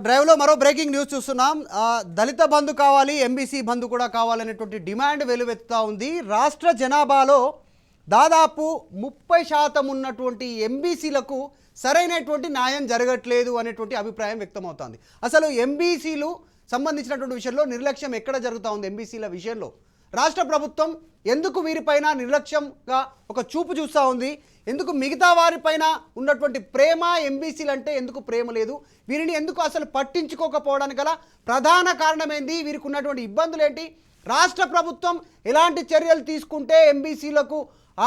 డ్రైవ్లో మరో breaking news చూస్తున్నాం. దళిత బంధు కావాలి, ఎంబీసీ బంధు కూడా కావాలనేటువంటి డిమాండ్ వెలువెత్తుతా ఉంది. రాష్ట్ర జనాభాలో దాదాపు 30% ఉన్నటువంటి ఎంబీసీలకు సరైనటువంటి న్యాయం జరగట్లేదు అనేటువంటి అభిప్రాయం వ్యక్తమవుతోంది. అసలు ఎంబీసీలు సంబంధించినటువంటి విషయంలో నిర్లక్ష్యం ఎక్కడ జరుగుతూ ఉంది? ఎంబీసీల విషయంలో రాష్ట్ర ప్రభుత్వం ఎందుకు వీరిపైన నిర్లక్ష్యంగా ఒక చూపు చూస్తూ ఉంది? ఎందుకు మిగతా వారిపైన ఉన్నటువంటి ప్రేమ ఎంబీసీలు అంటే ఎందుకు ప్రేమ లేదు? వీరిని ఎందుకు అసలు పట్టించుకోకపోవడానికి గల ప్రధాన కారణం ఏంది? వీరికి ఉన్నటువంటి ఇబ్బందులు ఏంటి? రాష్ట్ర ప్రభుత్వం ఎలాంటి చర్యలు తీసుకుంటే ఎంబీసీలకు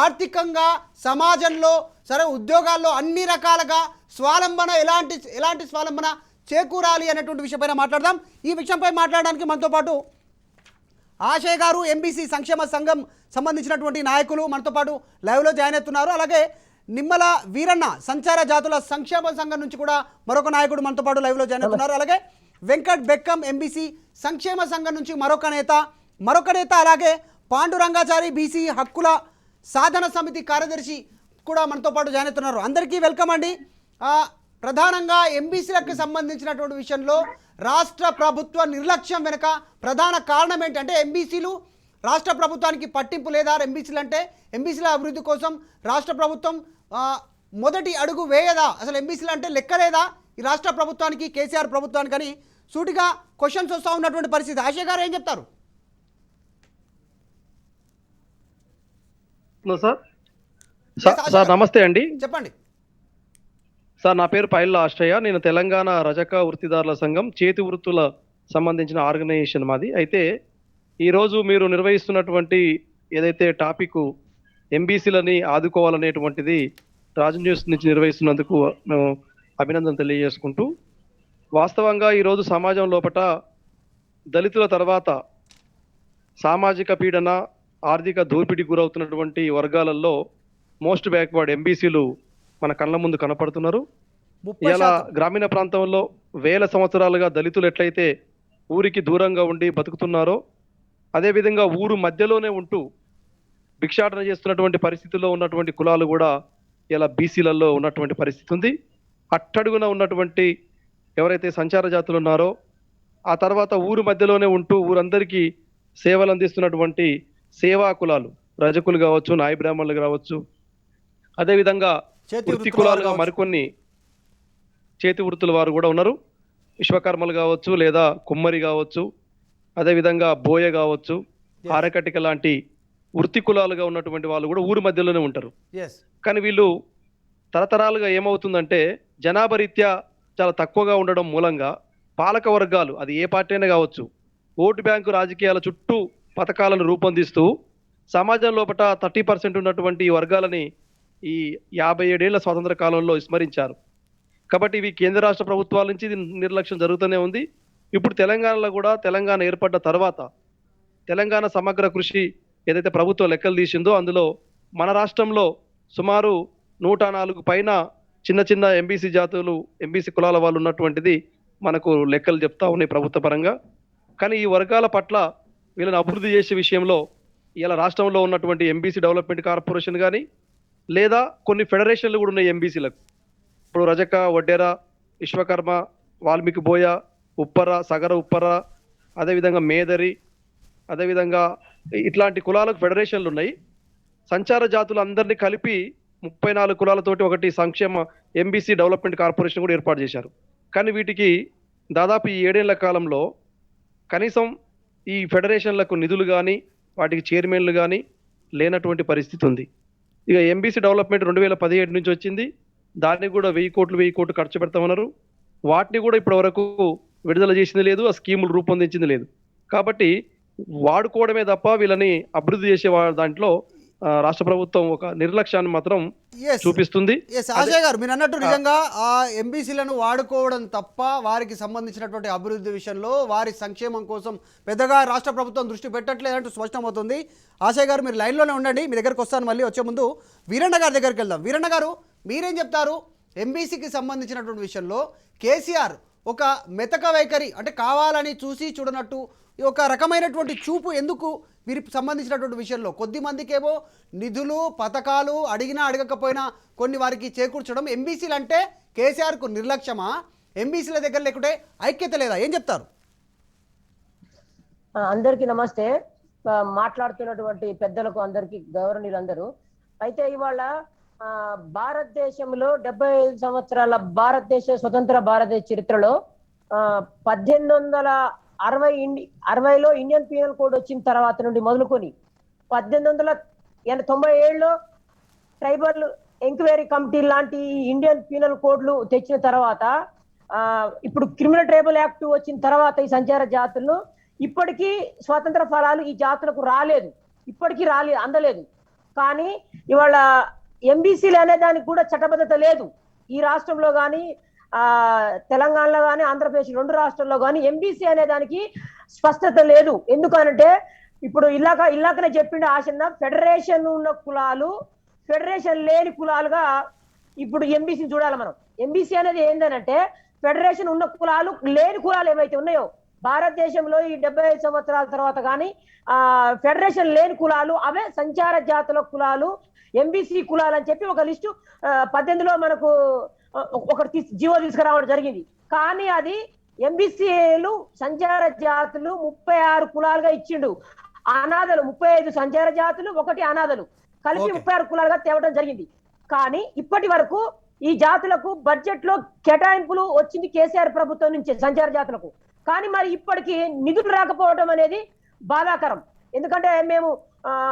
ఆర్థికంగా, సమాజంలో, సరే ఉద్యోగాల్లో అన్ని రకాలుగా స్వావలంబన ఎలాంటి స్వావలంబన చేకూరాలి అనేటువంటి విషయంపైన మాట్లాడదాం. ఈ విషయంపై మాట్లాడడానికి మనతో పాటు ఆశయ్ గారు, ఎంబీసీ సంక్షేమ సంఘం సంబంధించినటువంటి నాయకులు మనతో పాటు లైవ్లో జాయిన్ అవుతున్నారు. అలాగే నిమ్మల వీరన్న, సంచార జాతుల సంక్షేమ సంఘం నుంచి కూడా మరొక నాయకుడు మనతో పాటు లైవ్లో జాయిన్ అవుతున్నారు. అలాగే వెంకట్ బెక్కం, ఎంబీసీ సంక్షేమ సంఘం నుంచి మరొక నేత, అలాగే పాండురంగాచారి, బీసీ హక్కుల సాధన సమితి కార్యదర్శి కూడా మనతో పాటు జాయిన్ అవుతున్నారు. అందరికీ వెల్కమ్ అండి. ప్రధానంగా ఎంబీసీలకు సంబంధించినటువంటి విషయంలో రాష్ట్ర ప్రభుత్వ నిర్లక్ష్యం వెనుక ప్రధాన కారణం ఏంటంటే, ఎంబీసీలు రాష్ట్ర ప్రభుత్వానికి పట్టింపు లేదా? ఎంబీసీలు అంటే ఎంబీసీల అభివృద్ధి కోసం రాష్ట్ర ప్రభుత్వం మొదటి అడుగు వేయదా? అసలు ఎంబీసీలు అంటే లెక్కలేదా ఈ రాష్ట్ర ప్రభుత్వానికి, కేసీఆర్ ప్రభుత్వానికి అని సూటిగా క్వశ్చన్స్ వస్తూ ఉన్నటువంటి పరిస్థితి. ఆశయ్ గారు ఏం చెప్తారు? సార్ నమస్తే అండి. చెప్పండి సార్, నా పేరు పైల్ల ఆశ్రయ. నేను తెలంగాణ రజక వృత్తిదారుల సంఘం చేతి వృత్తుల సంబంధించిన ఆర్గనైజేషన్ మాది. అయితే ఈరోజు మీరు నిర్వహిస్తున్నటువంటి ఏదైతే టాపిక్ ఎంబీసీలని ఆదుకోవాలనేటువంటిది రాజు న్యూస్ నుంచి నిర్వహిస్తున్నందుకు మేము అభినందన తెలియజేసుకుంటూ, వాస్తవంగా ఈరోజు సమాజం లోపట దళితుల తర్వాత సామాజిక పీడన, ఆర్థిక దోపిడీకి గురవుతున్నటువంటి వర్గాలలో మోస్ట్ బ్యాక్వర్డ్ ఎంబీసీలు మన కళ్ళ ముందు కనపడుతున్నారు. ఇలా గ్రామీణ ప్రాంతంలో వేల సంవత్సరాలుగా దళితులు ఎట్లయితే ఊరికి దూరంగా ఉండి బతుకుతున్నారో, అదేవిధంగా ఊరు మధ్యలోనే ఉంటూ భిక్షాటన చేస్తున్నటువంటి పరిస్థితుల్లో ఉన్నటువంటి కులాలు కూడా ఇలా బీసీలలో ఉన్నటువంటి పరిస్థితి ఉంది. అట్టడుగున ఉన్నటువంటి ఎవరైతే సంచార జాతులు ఉన్నారో, ఆ తర్వాత ఊరు మధ్యలోనే ఉంటూ ఊరందరికీ సేవలు అందిస్తున్నటువంటి సేవా కులాలు, రజకులు కావచ్చు, నాయ బ్రాహ్మణులు కావచ్చు, అదేవిధంగా వృత్తి కులాలుగా మరికొన్ని చేతి వృత్తుల వారు కూడా ఉన్నారు. విశ్వకర్మలు కావచ్చు, లేదా కుమ్మరి కావచ్చు, అదేవిధంగా బోయ కావచ్చు, ఆరకటిక లాంటి వృత్తి కులాలుగా ఉన్నటువంటి వాళ్ళు కూడా ఊరి మధ్యలోనే ఉంటారు. కానీ వీళ్ళు తరతరాలుగా ఏమవుతుందంటే, జనాభా రీత్యా చాలా తక్కువగా ఉండడం మూలంగా పాలక వర్గాలు, అది ఏ పార్టీ అయినా కావచ్చు, ఓటు బ్యాంకు రాజకీయాల చుట్టూ పథకాలను రూపొందిస్తూ సమాజం లోపల 30% ఉన్నటువంటి ఈ వర్గాలని ఈ 57 ఏళ్ల స్వాతంత్ర కాలంలో విస్మరించారు. కాబట్టి ఇవి కేంద్ర రాష్ట్ర ప్రభుత్వాల నుంచి నిర్లక్ష్యం జరుగుతూనే ఉంది. ఇప్పుడు తెలంగాణలో కూడా, తెలంగాణ ఏర్పడ్డ తర్వాత తెలంగాణ సమగ్ర కృషి ఏదైతే ప్రభుత్వం లెక్కలు తీసిందో, అందులో మన రాష్ట్రంలో సుమారు 104 పైన చిన్న చిన్న ఎంబీసీ జాతులు, ఎంబీసీ కులాల వాళ్ళు ఉన్నటువంటిది మనకు లెక్కలు చెప్తా ఉన్నాయి ప్రభుత్వ పరంగా. కానీ ఈ వర్గాల పట్ల వీళ్ళని అభివృద్ధి చేసే విషయంలో ఇలా రాష్ట్రంలో ఉన్నటువంటి ఎంబీసీ డెవలప్మెంట్ కార్పొరేషన్ కానీ, లేదా కొన్ని ఫెడరేషన్లు కూడా ఉన్నాయి ఎంబీసీలకు. ఇప్పుడు రజక, వడ్డెర, విశ్వకర్మ, వాల్మీకి బోయ, ఉప్పర, సగర ఉప్పర, అదేవిధంగా మేదరి, అదేవిధంగా ఇట్లాంటి కులాలకు ఫెడరేషన్లు ఉన్నాయి. సంచార జాతులు అందరినీ కలిపి 34 కులాలతోటి ఒకటి సంక్షేమ ఎంబీసీ డెవలప్మెంట్ కార్పొరేషన్ కూడా ఏర్పాటు చేశారు. కానీ వీటికి దాదాపు ఈ 7 ఏళ్ల కాలంలో కనీసం ఈ ఫెడరేషన్లకు నిధులు కానీ, వాటికి చైర్మన్లు కానీ లేనటువంటి పరిస్థితి ఉంది. ఇక ఎంబీసీ డెవలప్మెంట్ 2017 నుంచి వచ్చింది. దాన్ని కూడా 1000 కోట్లు ఖర్చు పెడతామన్నారు. వాటిని కూడా ఇప్పటి వరకు విడుదల చేసింది లేదు, ఆ స్కీములు రూపొందించింది లేదు. కాబట్టి వాడుకోవడమే తప్ప వీళ్ళని అభివృద్ధి చేసే దాంట్లో రాష్ట్ర ప్రభుత్వం ఒక నిర్లక్ష్యాన్ని మాత్రం చూపిస్తుంది. అజయ్ గారు, మీరు అన్నట్టు నిజంగా ఆ ఎంబీసీలను వాడుకోవడం తప్ప వారికి సంబంధించినటువంటి అభివృద్ధి విషయంలో, వారి సంక్షేమం కోసం పెద్దగా రాష్ట్ర ప్రభుత్వం దృష్టి పెట్టట్లేదంటూ స్పష్టమవుతుంది. ఆశయ్ గారు, మీరు లైన్లోనే ఉండండి, మీ దగ్గరకు వస్తాను. మళ్ళీ వచ్చే ముందు వీరన్న గారి దగ్గరికి వెళ్దాం. వీరన్న గారు, మీరేం చెప్తారు? ఎంబీసీకి సంబంధించినటువంటి విషయంలో కేసీఆర్ ఒక మెతక వైఖరి, అంటే కావాలని చూసి చూడనట్టు ఒక రకమైనటువంటి చూపు ఎందుకు వీరికి సంబంధించినటువంటి విషయంలో? కొద్ది మందికేమో నిధులు, పథకాలు అడిగినా అడగకపోయినా కొన్ని వారికి చేకూర్చడం. ఎంబీసీలు అంటే కేసీఆర్కు నిర్లక్ష్యమా, ఎంబీసీల దగ్గర లేకుంటే ఐక్యత లేదా, ఏం చెప్తారు? అందరికీ నమస్తే. మాట్లాడుతున్నటువంటి పెద్దలకు అందరికీ గౌరవనీయులందరూ. అయితే ఇవాళ భారతదేశంలో 75 సంవత్సరాల భారతదేశ స్వతంత్ర భారతదేశ చరిత్రలో 1860లో ఇండియన్ పీనల్ కోడ్ వచ్చిన తర్వాత నుండి మొదలుకొని 1897లో ట్రైబల్ ఎంక్వైరీ కమిటీ లాంటి ఇండియన్ పీనల్ కోడ్లు తెచ్చిన తర్వాత ఇప్పుడు క్రిమినల్ ట్రైబల్ యాక్ట్ వచ్చిన తర్వాత ఈ సంచార జాతులను ఇప్పటికీ స్వాతంత్ర ఫలాలు ఈ జాతులకు రాలేదు, ఇప్పటికీ అందలేదు. కానీ ఇవాళ ఎంబీసీలు అనే దానికి కూడా చట్టబద్ధత లేదు. ఈ రాష్ట్రంలో కానీ తెలంగాణలో కానీ ఆంధ్రప్రదేశ్ 2 రాష్ట్రాల్లో కానీ ఎంబీసీ అనే దానికి స్పష్టత లేదు. ఎందుకనంటే ఇప్పుడు ఇలాకనే చెప్పిండే ఆశన్న, ఫెడరేషన్ ఉన్న కులాలు ఫెడరేషన్ లేని కులాలుగా ఇప్పుడు ఎంబీసీని చూడాలి మనం. ఎంబీసీ అనేది ఏంటంటే ఫెడరేషన్ ఉన్న కులాలు లేని కులాలు ఏవైతే ఉన్నాయో భారతదేశంలో ఈ 75 సంవత్సరాల తర్వాత కానీ ఫెడరేషన్ లేని కులాలు అవే సంచార జాతుల కులాలు, ఎంబీసీ కులాలు అని చెప్పి ఒక లిస్టు 18లో మనకు ఒకటి జీవో తీసుకురావడం జరిగింది. కానీ అది ఎంబీసీలు సంచార జాతులు 36 కులాలుగా ఇచ్చిండు. అనాథలు 35 సంచార జాతులు, 1 అనాథలు కలిపి 36 కులాలుగా తేవడం జరిగింది. కానీ ఇప్పటి వరకు ఈ జాతులకు బడ్జెట్ లో కేటాయింపులు వచ్చింది కేసీఆర్ ప్రభుత్వం నుంచి సంచార జాతులకు. కానీ మరి ఇప్పటికీ నిధులు రాకపోవడం అనేది బాధాకరం. ఎందుకంటే మేము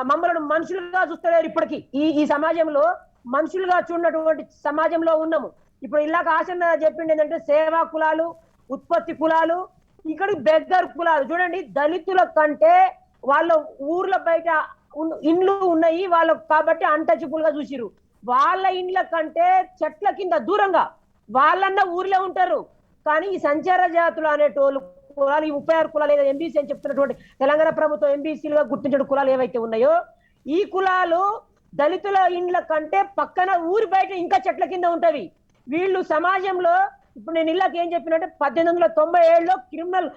మమ్మల్ని మనుషులుగా చూస్తలేరు. ఇప్పటికీ ఈ సమాజంలో మనుషులుగా చూడనటువంటి సమాజంలో ఉన్నాము. ఇప్పుడు ఇలాగ ఆశన్న చెప్పింది ఏంటంటే సేవా కులాలు, ఉత్పత్తి కులాలు, ఇక్కడ బెగ్గర్ కులాలు. చూడండి, దళితుల కంటే వాళ్ళ ఊర్ల బయట ఇండ్లు ఉన్నాయి వాళ్ళకు కాబట్టి అన్టచబుల్ గా చూసిరు. వాళ్ళ ఇండ్ల కంటే చెట్ల కింద దూరంగా వాళ్ళన్నా ఊర్లో ఉంటారు. కానీ ఈ సంచార జాతులు అనేటోళ్ళు కులాలు, ఈ 36 కులాలు ఏదో ఎంబీసీ అని చెప్తున్నటువంటి తెలంగాణ ప్రభుత్వం ఎంబీసీలుగా గుర్తించిన కులాలు ఏవైతే ఉన్నాయో ఈ కులాలు దళితుల ఇండ్ల కంటే పక్కన ఊరి బయట ఇంకా చెట్ల కింద ఉంటవి. వీళ్ళు సమాజంలో ఇప్పుడు నేను ఇళ్ళకి ఏం చెప్పినంటే 1897లో క్రిమినల్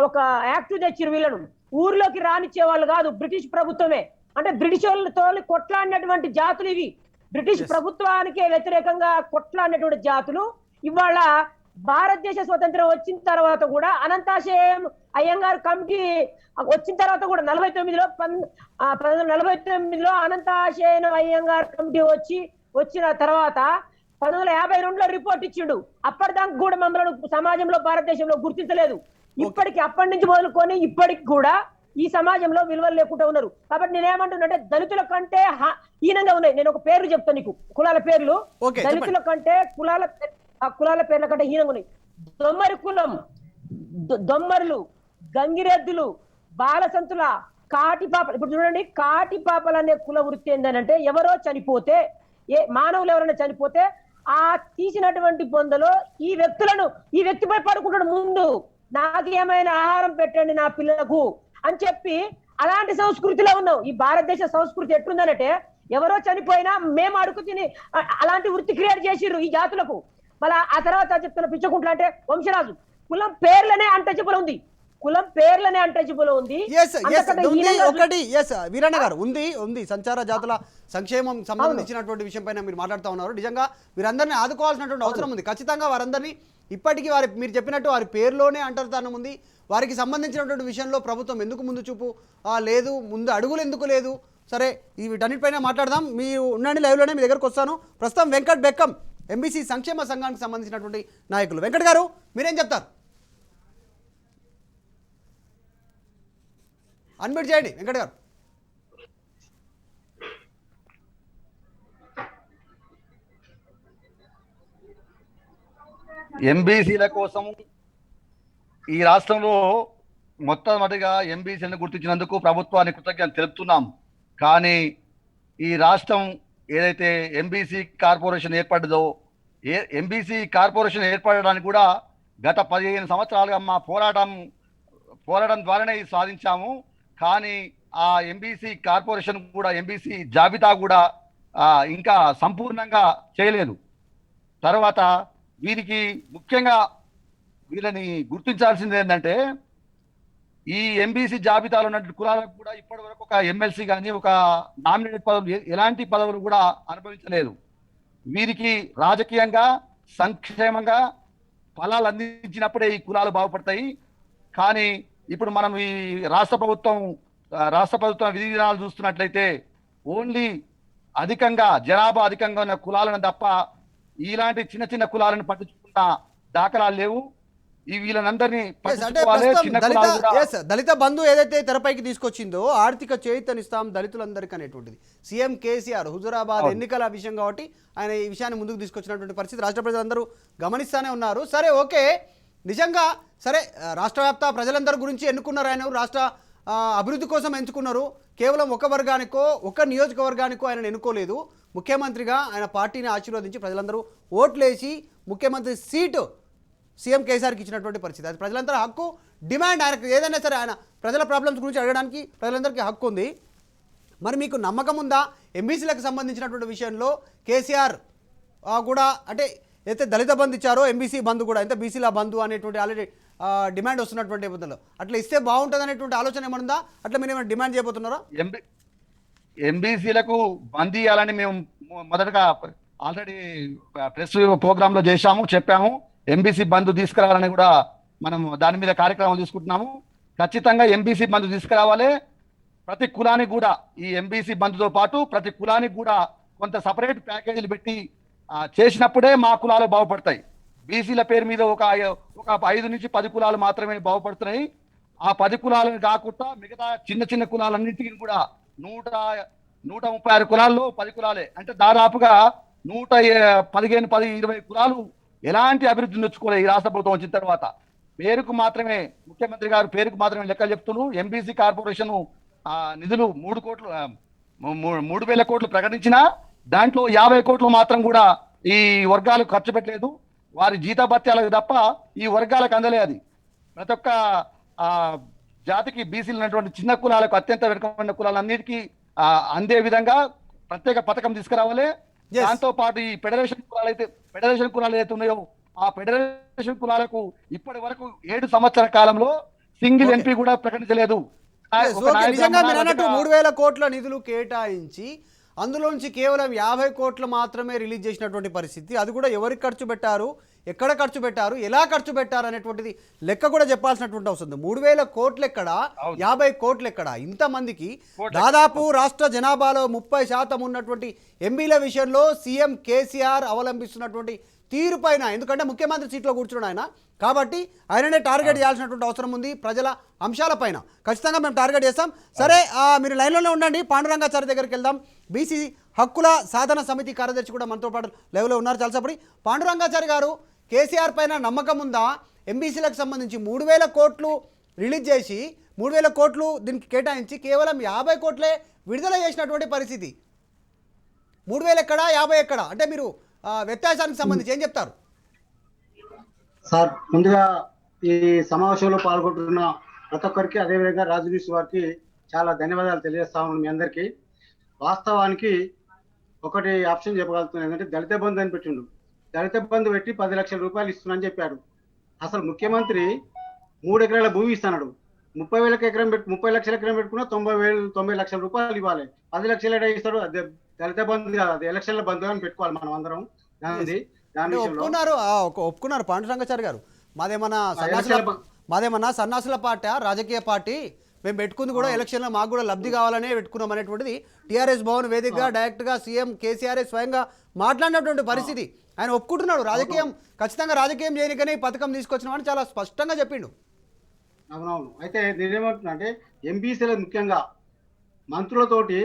ఒక యాక్ట్ తెచ్చిరు. వీళ్ళను ఊర్లోకి రానిచ్చే వాళ్ళు కాదు, బ్రిటిష్ ప్రభుత్వమే. అంటే బ్రిటిష్ వాళ్ళతో కొట్లాడినటువంటి జాతులు ఇవి. బ్రిటిష్ ప్రభుత్వానికి వ్యతిరేకంగా కొట్లాడినటువంటి జాతులు ఇవాళ భారతదేశ స్వతంత్రం వచ్చిన తర్వాత కూడా అనంతాశయం అయ్యంగార్ కమిటీ వచ్చిన తర్వాత కూడా 1949లో అనంతాశయం అయ్యంగార్ కమిటీ వచ్చిన తర్వాత 1952లో రిపోర్ట్ ఇచ్చిండు. అప్పటిదాకా కూడా మమ్మల్ని సమాజంలో భారతదేశంలో గుర్తించలేదు. ఇప్పటికి అప్పటి నుంచి మొదలుకొని ఇప్పటికి కూడా ఈ సమాజంలో విలువలు లేకుండా ఉన్నారు. కాబట్టి నేనేమంటున్నానంటే దళితుల కంటే హీనంగా ఉన్నాయి. నేను ఒక పేర్లు చెప్తాను నీకు, కులాల పేర్లు. దళితుల కంటే కులాల పేర్ల కంటే హీనంగా ఉన్నాయి. దొమ్మరి కులం, దొమ్మరులు, గంగిరెద్దులు, బాలసంతుల, కాటిపాపలు. ఇప్పుడు చూడండి, కాటిపాపలు అనే కుల వృత్తి ఏంటంటే ఎవరో చనిపోతే, మానవులు ఎవరైనా చనిపోతే ఆ తీసినటువంటి పొందలో ఈ వ్యక్తిపై పడుకుంటాడు. ముందు నాకు ఏమైనా ఆహారం పెట్టండి నా పిల్లలకు అని చెప్పి అలాంటి సంస్కృతిలో ఉన్నాం. ఈ భారతదేశ సంస్కృతి ఎట్లుందనంటే ఎవరో చనిపోయినా మేము అడుగు తిని అలాంటి వృత్తి క్రియేట్ చేసిర్రు ఈ జాతులకు. మళ్ళా ఆ తర్వాత చెప్తున్న పిచ్చకుంట్ల అంటే వంశరాజు కులం పేర్లనే అంటచిబుల్ ఉంది. ఒకటి వీరన్న గారు ఉంది సంచార జాతుల సంక్షేమం సంబంధించినటువంటి విషయం పైన మీరు మాట్లాడుతూ ఉన్నారు. నిజంగా వీరందరినీ ఆదుకోవాల్సినటువంటి అవసరం ఉంది. ఖచ్చితంగా వారందరినీ ఇప్పటికీ మీరు చెప్పినట్టు వారి పేరులోనే అంటర్ధానం ఉంది. వారికి సంబంధించినటువంటి విషయంలో ప్రభుత్వం ఎందుకు ముందు చూపు లేదు, ముందు అడుగులు ఎందుకు లేదు? సరే, వీటన్నిటిపైన మాట్లాడదాం. మీరు ఉండండి, లైవ్లోనే మీ దగ్గరకు వస్తాను. ప్రస్తుతం వెంకట్ బెక్కం, ఎంబీసీ సంక్షేమ సంఘానికి సంబంధించినటువంటి నాయకులు. వెంకట్ గారు, మీరేం చెప్తారు? అన్మ్యూట్ చేయండి వెంకట్ గారు. ఎంబీసీల కోసం ఈ రాష్ట్రంలో మొట్టమొదటిగా ఎంబీసీలను గుర్తించినందుకు ప్రభుత్వానికి కృతజ్ఞతలు తెలుపుతున్నాం. కానీ ఈ రాష్ట్రం ఏదైతే ఎంబీసీ కార్పొరేషన్ ఏర్పడ్డదో, ఎంబీసీ కార్పొరేషన్ ఏర్పడడానికి కూడా గత 15 సంవత్సరాలుగా మా పోరాటం ద్వారానే సాధించాము. కానీ ఆ ఎంబీసీ కార్పొరేషన్ కూడా, ఎంబీసీ జాబితా కూడా ఇంకా సంపూర్ణంగా చేయలేదు. తర్వాత వీరికి ముఖ్యంగా వీళ్ళని గుర్తించాల్సింది ఏంటంటే, ఈ ఎంబీసీ జాబితాలో ఉన్న కులాలకు కూడా ఇప్పటి వరకు ఒక ఎమ్మెల్సీ కానీ ఒక నామినేటెడ్ పదవులు ఎలాంటి పదవులు కూడా అనుభవించలేదు. వీరికి రాజకీయంగా, సంక్షేమంగా ఫలాలు అందించినప్పుడే ఈ కులాలు బాగుపడతాయి. కానీ ఇప్పుడు మనం ఈ రాష్ట్ర ప్రభుత్వం విధి విధానాలు చూస్తున్నట్లయితే ఓన్లీ జనాభా అధికంగా ఉన్న కులాలను తప్ప ఇలాంటి చిన్న చిన్న కులాలను పట్టించుకున్న దాఖలాలు లేవు. వీళ్ళనందరినీ అంటే పట్టించుకోవాలి. ప్రస్తుతం చిన్న కులాలు కూడా దళిత బంధు ఏదైతే తెరపైకి తీసుకొచ్చిందో ఆర్థిక చేయూతనిస్తాం దళితులందరికీ అనేటువంటిది సీఎం కేసీఆర్ హుజురాబాద్ ఎన్నికల విషయం కాబట్టి ఆయన ఈ విషయాన్ని ముందుకు తీసుకొచ్చినటువంటి పరిస్థితి రాష్ట్ర ప్రజలందరూ గమనిస్తూనే ఉన్నారు. సరే ఓకే, నిజంగా సరే రాష్ట్ర వ్యాప్త ప్రజలందరి గురించి ఎన్నుకున్నారు, ఆయన రాష్ట్ర అభివృద్ధి కోసం ఎంచుకున్నారు. కేవలం ఒక వర్గానికో ఒక నియోజకవర్గానికో ఆయన ఎన్నుకోలేదు. ముఖ్యమంత్రిగా ఆయన పార్టీని ఆశీర్వదించి ప్రజలందరూ ఓట్లేసి ముఖ్యమంత్రి సీటు సీఎం కేసీఆర్కి ఇచ్చినటువంటి పరిస్థితి. అది ప్రజలందరూ హక్కు, డిమాండ్. ఆయనకు ఏదైనా సరే ఆయన ప్రజల ప్రాబ్లమ్స్ గురించి అడగడానికి ప్రజలందరికీ హక్కు ఉంది. మరి మీకు నమ్మకం ఉందా ఎంబీసీలకు సంబంధించినటువంటి విషయంలో కేసీఆర్ కూడా అంటే అయితే దళిత బంధు ఇచ్చారో ఎంబీసీ బంధు కూడా అయితే బీసీల బంధు అనేటువంటి ఆల్రెడీ డిమాండ్ వస్తున్నటువంటి ఇబ్బందులు అట్లా ఇస్తే బాగుంటుంది అనేటువంటి ఆలోచన ఏమన్నా అట్లా మీరు ఏమైనా డిమాండ్ చేయబోతున్నారా? ఎంబీసీలకు బంద్ ఇవ్వాలని మేము మొదటగా ఆల్రెడీ ప్రెస్ ప్రోగ్రామ్ లో చెప్పాము. ఎంబీసీ బంద్ తీసుకురావాలని కూడా మనం దాని మీద కార్యక్రమం తీసుకుంటున్నాము. ఖచ్చితంగా ఎంబీసీ బంద్ తీసుకురావాలి. ప్రతి కులానికి కూడా ఈ ఎంబీసీ బంద్తో పాటు ప్రతి కులానికి కూడా కొంత సపరేట్ ప్యాకేజీలు పెట్టి చేసినప్పుడే మా కులాలు బాగుపడతాయి. బీసీల పేరు మీద ఒక 5 నుంచి 10 కులాలు మాత్రమే బాగుపడుతున్నాయి. ఆ 10 కులాలను కాకుండా మిగతా చిన్న చిన్న కులాలన్నింటికి కూడా 136 కులాల్లో 10 కులాలే అంటే దాదాపుగా 115-20 కులాలు ఎలాంటి అభివృద్ధి నొచ్చుకోలేదు ఈ రాష్ట్ర ప్రభుత్వం వచ్చిన తర్వాత. పేరుకు మాత్రమే ముఖ్యమంత్రి గారు పేరుకు మాత్రమే లెక్కలు చెప్తున్నారు. ఎంబీసీ కార్పొరేషన్ నిధులు 3,000 కోట్లు ప్రకటించినా దాంట్లో 50 కోట్లు మాత్రం కూడా ఈ వర్గాలకు ఖర్చు పెట్టలేదు. వారి జీతభత్యాలకు తప్ప ఈ వర్గాలకు అందలే. అది ప్రతి ఒక్క జాతికి బీసీలు ఉన్నటువంటి చిన్న కులాలకు అత్యంత వెనుకబడిన కులాలన్నిటికీ అందే విధంగా ప్రత్యేక పథకం తీసుకురావాలి. దాంతో పాటు ఈ ఫెడరేషన్ కులాలు ఏదైతే ఉన్నాయో ఆ ఫెడరేషన్ కులాలకు ఇప్పటి వరకు 7 సంవత్సరాల కాలంలో సింగిల్ ఎంపీ కూడా ప్రకటించలేదు. నిజంగా మీరు అన్నట్టు 3,000 కోట్ల నిధులు కేటాయించి అందులో నుంచి కేవలం 50 కోట్లు మాత్రమే రిలీజ్ చేసినటువంటి పరిస్థితి. అది కూడా ఎవరికి ఖర్చు పెట్టారు, ఎక్కడ ఖర్చు పెట్టారు, ఎలా ఖర్చు పెట్టారు అనేటువంటిది లెక్క కూడా చెప్పాల్సినటువంటి అవసరం ఉంది. 3,000 కోట్లు ఎక్కడ, 50 కోట్లు ఎక్కడ? ఇంతమందికి దాదాపు రాష్ట్ర జనాభాలో 30% ఉన్నటువంటి ఎంపీల విషయంలో సీఎం కేసీఆర్ అవలంబిస్తున్నటువంటి తీరు పైన, ఎందుకంటే ముఖ్యమంత్రి సీట్లో కూర్చున్నాడు ఆయన కాబట్టి ఆయననే టార్గెట్ చేయాల్సినటువంటి అవసరం ఉంది. ప్రజల అంశాలపైన ఖచ్చితంగా మేము టార్గెట్ చేస్తాం. సరే మీరు లైన్లోనే ఉండండి, పాండురంగాచారి దగ్గరికి వెళ్దాం. బీసీ హక్కుల సాధన సమితి కార్యదర్శి కూడా మనతో పాటు లైవ్లో ఉన్నారు. చాలాసేపటి పాండురంగాచారి గారు, కేసీఆర్ పైన నమ్మకం ఉందా? ఎంబీసీలకు సంబంధించి 3,000 కోట్లు రిలీజ్ చేసి 3,000 కోట్లు దీనికి కేటాయించి కేవలం 50 కోట్లే విడుదల చేసినటువంటి పరిస్థితి. 3,000 ఎక్కడ, 50 ఎక్కడ అంటే మీరు వ్యత్యాసానికి సంబంధించి ఏం చెప్తారు? సార్, ముందుగా ఈ సమావేశంలో పాల్గొంటున్న ప్రతి ఒక్కరికి, అదేవిధంగా రాజు న్యూస్ వారికి చాలా ధన్యవాదాలు తెలియజేస్తా ఉన్నాను మీ అందరికీ. వాస్తవానికి ఒకటి ఆప్షన్ చెప్పగలుగుతున్నాను, ఏంటంటే దళిత బంధు అని పెట్టిండు. దళిత బంధు పెట్టి 10 లక్షల రూపాయలు ఇస్తున్నానని చెప్పాడు. అసలు ముఖ్యమంత్రి 3 ఎకరాల భూమి ఇస్తున్నాడు. 30 లక్షల ఎకరం పెట్టుకున్నా 90 లక్షల రూపాయలు ఇవ్వాలి. 10 లక్షలు ఇస్తాడు. అదే దళిత బంధు కాదు, అది ఎలక్షన్ల బంధు అని పెట్టుకోవాలి మనం అందరం. ఒప్పుకున్నారు పాండురంగాచారి గారు. మాదేమన్నా సన్నాసుల పార్టీ, రాజకీయ పార్టీ, మేము పెట్టుకుంది కూడా ఎలక్షన్లో మాకు కూడా లబ్ధి కావాలనే పెట్టుకున్నాం అనేటువంటిది టీఆర్ఎస్ భవన్ వేదికగా డైరెక్ట్గా సీఎం కేసీఆర్ స్వయంగా మాట్లాడినటువంటి పరిస్థితి. ఆయన ఒప్పుకుంటున్నాడు, రాజకీయం ఖచ్చితంగా రాజకీయం చేయనికనే ఈ పథకం తీసుకొచ్చినామని చాలా స్పష్టంగా చెప్పిండు. అవునవును. అయితే నేనేమంటున్నా అంటే ఎంబీసీలు ముఖ్యంగా మంత్రులతోటి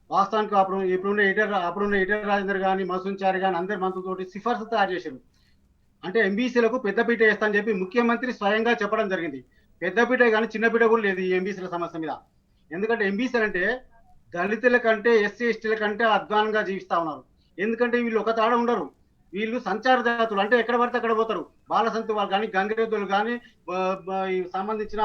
వాస్తవానికి ఇప్పుడున్న ఈటెల రాజేందర్ కానీ, మసూంచారి కానీ అందరి మంత్రులతోటి సిఫార్సు తయారు చేశారు. అంటే ఎంబీసీలకు పెద్దపీట వేస్తా అని చెప్పి ముఖ్యమంత్రి స్వయంగా చెప్పడం జరిగింది. పెద్దపీట కానీ చిన్నపీట కూడా లేదు ఈ ఎంబీసీల సమస్య మీద. ఎందుకంటే ఎంబీసీలు అంటే దళితుల కంటే, ఎస్సీ ఎస్టీల కంటే అధ్వానంగా జీవిస్తా ఉన్నారు. ఎందుకంటే వీళ్ళు ఒక తాడ ఉండరు. వీళ్ళు సంచార జాతులు, అంటే ఎక్కడ పడితే అక్కడ పోతారు. బాలసంతు వాళ్ళు కానీ, గంగిరెద్దులు కానీ, సంబంధించిన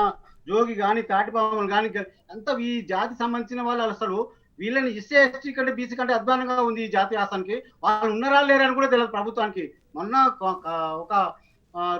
జోగి కానీ, తాటిపాములు కానీ, అంతా ఈ జాతి సంబంధించిన వాళ్ళు అసలు వీళ్ళని ఎస్సీ ఎస్టీ కంటే బీసీ కంటే అధ్వానంగా ఉంది ఈ జాతి ఆసానికి. వాళ్ళు ఉన్నారా లేరని కూడా తెలియదు ప్రభుత్వానికి. మొన్న ఒక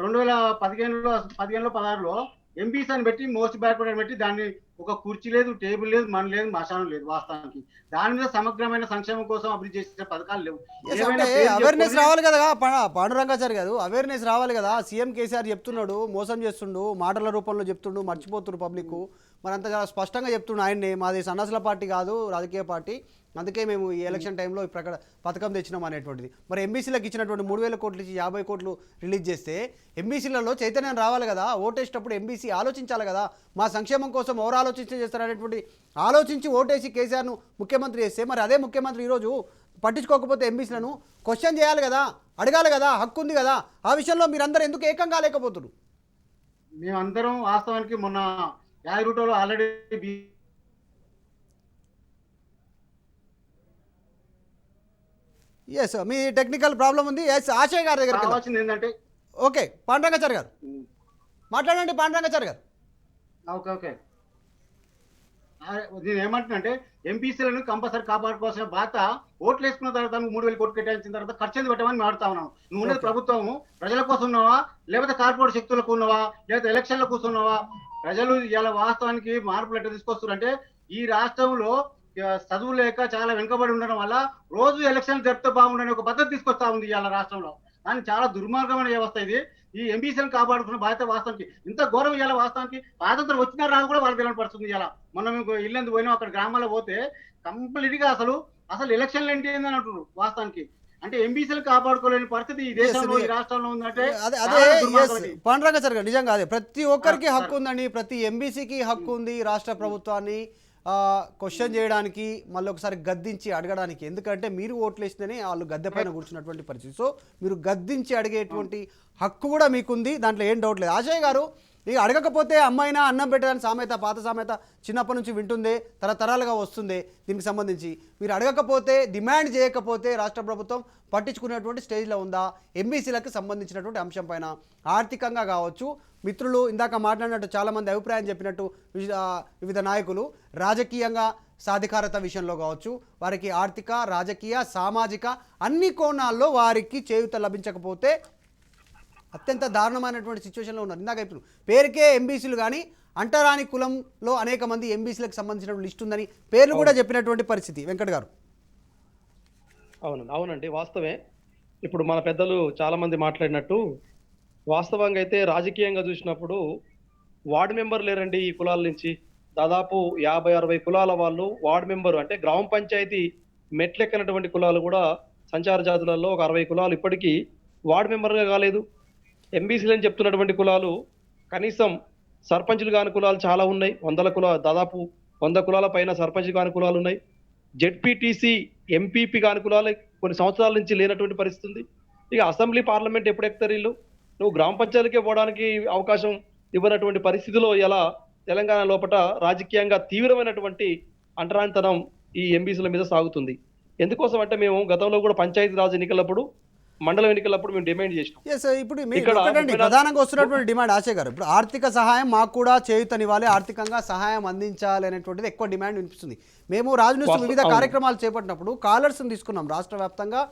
2015-16లో ఎంబీసీ అని పెట్టి మోస్ట్ బ్యాక్వర్డ్ అని పెట్టి దాన్ని ఒక కుర్చీ లేదు, టేబుల్ లేదు, మన లేదు, మశానం లేదు వాస్తవానికి. దాని మీద సమగ్రమైన సంక్షేమం కోసం అభివృద్ధి చేసే పథకాలు లేవు. Yes, ఏమైనా అంటే పేరు అవేర్నెస్ చెప్పుకొని- రావాలి కదా పాండురంగాచారి గారు, అవేర్నెస్ రావాలి కదా. సీఎం కేసీఆర్ చెప్తున్నాడు, మోసం చేస్తుండు, మాటల రూపంలో చెప్తుండు, మర్చిపోతున్నారు పబ్లిక్. మరి అంత స్పష్టంగా చెప్తుండు ఆయన్నే, మాది సన్నాసుల పార్టీ కాదు, రాజకీయ పార్టీ, అందుకే మేము ఈ ఎలక్షన్ టైంలో ఈ పథకం తెచ్చినాం అనేటువంటిది. మరి ఎంబీసీలకు ఇచ్చినటువంటి 3,000 కోట్లు ఇచ్చి 50 కోట్లు రిలీజ్ చేస్తే ఎంబీసీలలో చైతన్యం రావాలి కదా. ఓటేసేటప్పుడు ఎంబీసీ ఆలోచించాలి కదా, మా సంక్షేమం కోసం ఎవరు చేస్తారనేటువంటి ఆలోచించి ఓటేసి కేసీఆర్ను ముఖ్యమంత్రి చేస్తే, మరి అదే ముఖ్యమంత్రి ఈరోజు పట్టించుకోకపోతే ఎంబీసీలను క్వశ్చన్ చేయాలి కదా, అడగాలి కదా, హక్కు ఉంది కదా. ఆ విషయంలో మీరందరూ ఎందుకు ఏకంగా లేకపోతున్నారు? మేమందరం వాస్తవానికి మొన్న యాదగిరిగుట్టలో ఆల్రెడీ ఎస్, మీ టెక్నికల్ ప్రాబ్లం ఉంది. ఎస్, ఆశయ్ గారి దగ్గరికి వెళ్దాం. కావాల్సింది ఏంటంటే ఓకే, పాండురంగాచారి గారు మాట్లాడండి. పాండురంగాచారి గారు, ఓకే ఓకే నేను ఏమంటున్నానంటే ఎంపీసీలను కంపల్సరీ కాపాడుకోవాల్సిన బాధ్యత, ఓట్లు వేసుకున్న తర్వాత 3,000 కోట్లు కేటాయించిన తర్వాత ఖర్చు ఎందుకు పెట్టమని మాట్లాడుతా ఉన్నాను. నువ్వు ఉండేది ప్రభుత్వము ప్రజల కోసం ఉన్నావా, లేకపోతే కార్పొరేట్ శక్తులకు ఉన్నావా, లేకపోతే ఎలక్షన్ల కోసం ఉన్నావా? ప్రజలు ఇలా వాస్తవానికి మార్పులు ఎట్లా తీసుకొస్తున్నారంటే, ఈ రాష్ట్రంలో చదువు లేక చాలా వెనుకబడి ఉండడం వల్ల రోజు ఎలక్షన్లు జరిపితే బాగుండని ఒక పద్ధతి తీసుకొస్తా ఉంది ఇవాళ రాష్ట్రంలో. కానీ చాలా దుర్మార్గమైన వ్యవస్థ ఇది. ఈ ఎంబీసీలను కాపాడుకున్న బాధ్యత వాస్తవానికి ఇంత గౌరవం ఇవాళ వాస్తవానికి స్వాతంత్రం వచ్చిన రాదు కూడా వాళ్ళకి తెలియపడుతుంది. ఇలా మొన్న మేము ఇల్లందు పోయినాం, అక్కడ గ్రామాల్లో పోతే కంప్లీట్ గా అసలు ఎలక్షన్లు ఏంటి అని అంటున్నారు వాస్తవానికి. అంటే ఎంబీసీలు కాపాడుకోలేని పరిస్థితి ఈ దేశంలో, ఈ రాష్ట్రంలో ఉందంటే అదే చాలా దుర్మార్గం ఇది. పాండురంగాచారి గారు, నిజంగా అదే ప్రతి ఒక్కరికి సార్, హక్కు ఉందండి, ప్రతి ఎంబీసీకి హక్కు ఉంది రాష్ట్ర ప్రభుత్వాన్ని క్వశ్చన్ చేయడానికి, మళ్ళీ ఒకసారి గద్దించి అడగడానికి. ఎందుకంటే మీరు ఓట్లు వేస్తేనే వాళ్ళు గద్దె పైన కూర్చున్నటువంటి పరిస్థితి. సో మీరు గద్దించి అడిగేటువంటి హక్కు కూడా మీకుంది, దాంట్లో ఏం డౌట్ లేదు. ఆశయ్ గారు, ఇక అడగకపోతే అమ్మాయినా అన్నం పెట్టడానికి సామెత, పాత సామెత చిన్నప్పటి నుంచి వింటుందే, తరతరాలుగా వస్తుంది. దీనికి సంబంధించి మీరు అడగకపోతే, డిమాండ్ చేయకపోతే రాష్ట్ర ప్రభుత్వం పట్టించుకునేటువంటి స్టేజ్లో ఉందా? ఎంబీసీలకు సంబంధించినటువంటి అంశం పైన ఆర్థికంగా కావచ్చు, మిత్రులు ఇందాక మాట్లాడినట్టు చాలామంది అభిప్రాయం చెప్పినట్టు వివిధ నాయకులు రాజకీయంగా సాధికారత విషయంలో కావచ్చు, వారికి ఆర్థిక, రాజకీయ, సామాజిక అన్ని కోణాల్లో వారికి చేయూత లభించకపోతే అత్యంత దారుణమైనటువంటి సిచ్యువేషన్లో ఉన్నారు. ఇందాక ఇప్పుడు పేరుకే ఎంబీసీలు కానీ అంటరాని కులంలో అనేక మంది ఎంబీసీలకు సంబంధించినటువంటి లిస్ట్ ఉందని పేర్లు కూడా చెప్పినటువంటి పరిస్థితి. వెంకట్ గారు, అవునండి, వాస్తవే. ఇప్పుడు మన పెద్దలు చాలా మంది మాట్లాడినట్టు వాస్తవంగా అయితే రాజకీయంగా చూసినప్పుడు వార్డు మెంబర్ లేరండి ఈ కులాల నుంచి. దాదాపు 50-60 కులాల వాళ్ళు వార్డు మెంబరు, అంటే గ్రామ పంచాయతీ మెట్లెక్కనటువంటి కులాలు కూడా సంచార జాతులలో ఒక 60 కులాలు ఇప్పటికీ వార్డు మెంబర్గా కాలేదు. ఎంబీసీలు అని చెప్తున్నటువంటి కులాలు కనీసం సర్పంచులు కాని కులాలు చాలా ఉన్నాయి. దాదాపు 100 కులాల పైన సర్పంచ్ కాని కులాలు ఉన్నాయి. జెడ్పీటీసీ, ఎంపీపీ కాని కులాలు కొన్ని సంవత్సరాల నుంచి లేనటువంటి పరిస్థితి ఉంది. ఇక అసెంబ్లీ, పార్లమెంట్ ఎప్పుడు ఎక్కుతారు వీళ్ళు? నువ్వు గ్రామ పంచాయతీకే పోవడానికి అవకాశం ఇవ్వనటువంటి పరిస్థితిలో ఇలా తెలంగాణ లోపల రాజకీయంగా తీవ్రమైనటువంటి అంటరానితనం ఈ ఎంబీసీల మీద సాగుతుంది. ఎందుకోసం అంటే మేము గతంలో కూడా పంచాయతీ రాజ్ ఎన్నికలప్పుడు, మండలం ఎన్నికలప్పుడు మేము డిమాండ్ చేసినాం. ఎస్, ఇప్పుడు ప్రధానంగా వస్తున్నటువంటి డిమాండ్ ఆశయ్ గారు, ఇప్పుడు ఆర్థిక సహాయం మాకు కూడా చేయూతనివ్వాలి, ఆర్థికంగా సహాయం అందించాలి అనేటువంటిది ఎక్కువ డిమాండ్ వినిపిస్తుంది. మేము రాజు వివిధ కార్యక్రమాలు చేపట్టినప్పుడు కాలర్స్ని తీసుకున్నాం. రాష్ట్ర వ్యాప్తంగా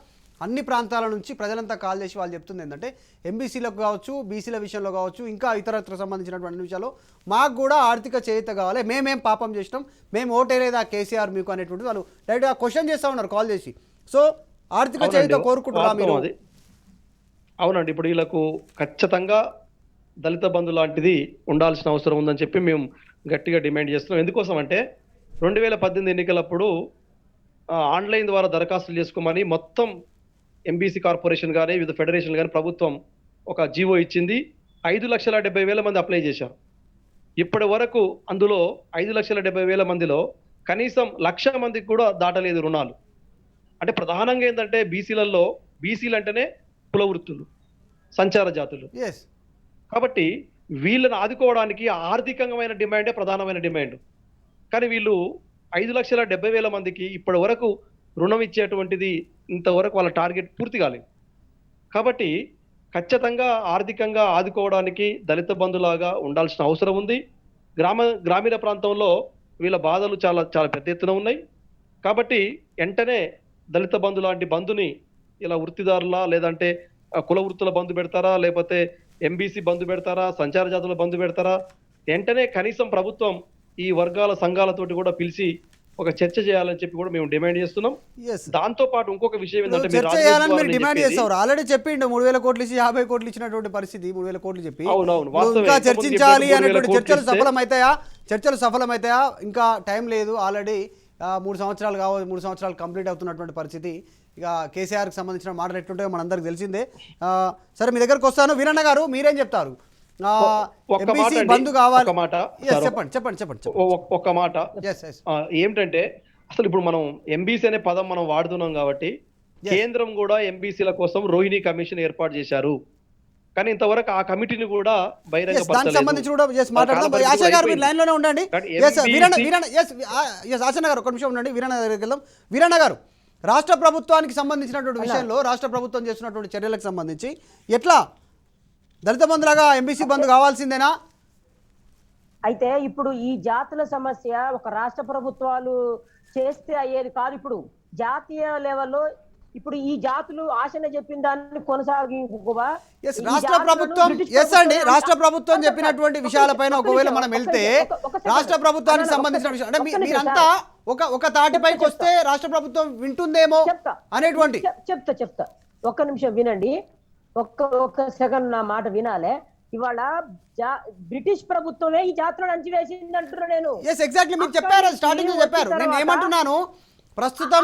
అన్ని ప్రాంతాల నుంచి ప్రజలంతా కాల్ చేసి వాళ్ళు చెప్తుంది ఏంటంటే, ఎంబీసీలకు కావచ్చు, బీసీల విషయంలో కావచ్చు, ఇంకా ఇతరత్ర సంబంధించినటువంటి విషయాల్లో మాకు కూడా ఆర్థిక చేయూత కావాలి, మేమేం పాపం చేసినాం, మేము ఓటేలేదా కేసీఆర్ మీకు అనేటువంటి వాళ్ళు డైరెక్ట్గా క్వశ్చన్ చేస్తూ ఉన్నారు కాల్ చేసి. సో ఆర్థిక చేయూత కోరుకుంటున్నా మీరు? అవునండి, ఇప్పుడు వీళ్ళకు ఖచ్చితంగా దళిత బంధు లాంటిది ఉండాల్సిన అవసరం ఉందని చెప్పి మేము గట్టిగా డిమాండ్ చేస్తున్నాం. ఎందుకోసం అంటే 2018 ఎన్నికలప్పుడు ఆన్లైన్ ద్వారా దరఖాస్తులు చేసుకోమని మొత్తం ఎంబీసీ కార్పొరేషన్ కానీ, వివిధ ఫెడరేషన్ కానీ ప్రభుత్వం ఒక జీవో ఇచ్చింది. 5,70,000 మంది అప్లై చేశారు. ఇప్పటి వరకు అందులో 5,70,000 మందిలో కనీసం 1,00,000 మందికి కూడా దాటలేదు రుణాలు. అంటే ప్రధానంగా ఏంటంటే బీసీలు అంటేనే కుల వృత్తులు, సంచార జాతులు. కాబట్టి వీళ్ళని ఆదుకోవడానికి ఆర్థికంగా డిమాండే ప్రధానమైన డిమాండ్. కానీ వీళ్ళు 5,70,000 మందికి ఇప్పటి వరకు రుణం ఇచ్చేటువంటిది ఇంతవరకు వాళ్ళ టార్గెట్ పూర్తి కాలేదు. కాబట్టి ఖచ్చితంగా ఆర్థికంగా ఆదుకోవడానికి దళిత బంధులాగా ఉండాల్సిన అవసరం ఉంది. గ్రామీణ ప్రాంతంలో వీళ్ళ బాధలు చాలా చాలా పెద్ద ఎత్తున ఉన్నాయి. కాబట్టి వెంటనే దళిత బంధు లాంటి బంధుని ఇలా వృత్తిదారుల, లేదంటే కుల వృత్తుల బంధు పెడతారా, లేకపోతే ఎంబీసీ బంధు పెడతారా, సంచార జాతుల బంధు పెడతారా? వెంటనే కనీసం ప్రభుత్వం ఈ వర్గాల సంఘాలతోటి కూడా పిలిచి ఒక చర్చ చేయాలని చెప్పి కూడా మేము డిమాండ్ చేస్తున్నాం. ఎస్ దాంతో పాటు ఇంకొక విషయం ఏంటంటే మీరు చర్చ రాజేష్ చేయాలని కుమార్ మీరు అని డిమాండ్ చెప్పేది- చేస్తారు. ఆల్రెడీ చెప్పిండు 3,000 కోట్లు ఇచ్చి 50 కోట్లు ఇచ్చినటువంటి పరిస్థితి. 3,000 కోట్లు చెప్పి అవునవును, నువ్వు వాస్తవమే. ఇంకా ఇంతకుముందు చర్చించాలి చెప్పినట్టు అనేటువంటి 3,000 చర్చలు కోట్లు ఇస్తే- సఫలమవుతాయా ఇంకా టైం లేదు. ఆల్రెడీ 3 సంవత్సరాలు 3 సంవత్సరాలు కంప్లీట్ అవుతున్నటువంటి పరిస్థితి. ఇక కేసీఆర్కి సంబంధించిన మాటలు ఎట్లుంటాయో మనందరికి తెలిసిందే. సరే మీ దగ్గరకు వస్తాను. వీరన్న గారు మీరేం చెప్తారు? ఒక్క మాట ఎంబీసీ అండి, బంద్ కావాలి. ఒక్క మాట Yes, సార్, చెప్పండి. ఒక్క మాట. ఎస్ ఏమిటంటే అసలు ఇప్పుడు మనం ఎంబీసీ అనే పదం మనం వాడుతున్నాం కాబట్టి కేంద్రం కూడా ఎంబీసీల కోసం రోహిణి కమిషన్ ఏర్పాటు చేశారు. కానీ ఇంతవరకు ఆ కమిటీని కూడా దానికి సంబంధించి కూడా మాట్లాడదాం. ఆశా గారు మీరు లైన్ లోనే ఉండండి. ఆశన్న గారు ఒక నిమిషం ఉండండి. వీరన్న దగ్గరికి వెళ్దాం. వీరన్న గారు, రాష్ట్ర ప్రభుత్వానికి సంబంధించినటువంటి విషయంలో రాష్ట్ర ప్రభుత్వం చేస్తున్నటువంటి చర్యలకు సంబంధించి ఎట్లా దళిత బంధులాగా ఎంబీసీ బంద్ కావాల్సిందేనా? అయితే ఇప్పుడు ఈ జాతుల సమస్య ఒక రాష్ట్ర ప్రభుత్వాలు చేస్తే అయ్యేది కాదు. ఇప్పుడు జాతీయ లెవెల్లో ఇప్పుడు ఈ జాతులు ఆశన చెప్పిన దాన్ని కొనసాగింపుగా రాష్ట్ర ప్రభుత్వం చెప్పినటువంటి విషయాలపైన ఒకవేళ మనం వెళ్తే రాష్ట్ర ప్రభుత్వానికి సంబంధించిన విషయం అంటే మీరంతా ఒక తాటిపైకి వస్తే రాష్ట్ర ప్రభుత్వం వింటుందేమో అనేటువంటి చెప్తా ఒక్క నిమిషం వినండి. ఒక్క సెకండ్ నా మాట వినాలే. ఇవాళ బ్రిటిష్ ప్రభుత్వమే ఈ జాతులను అంచివేసింది అంటున్నా నేను. ఎగ్జాక్ట్లీ మీరు చెప్పారు, స్టార్టింగ్ లో చెప్పారు. నేను ఏమంటున్నాను, ప్రస్తుతం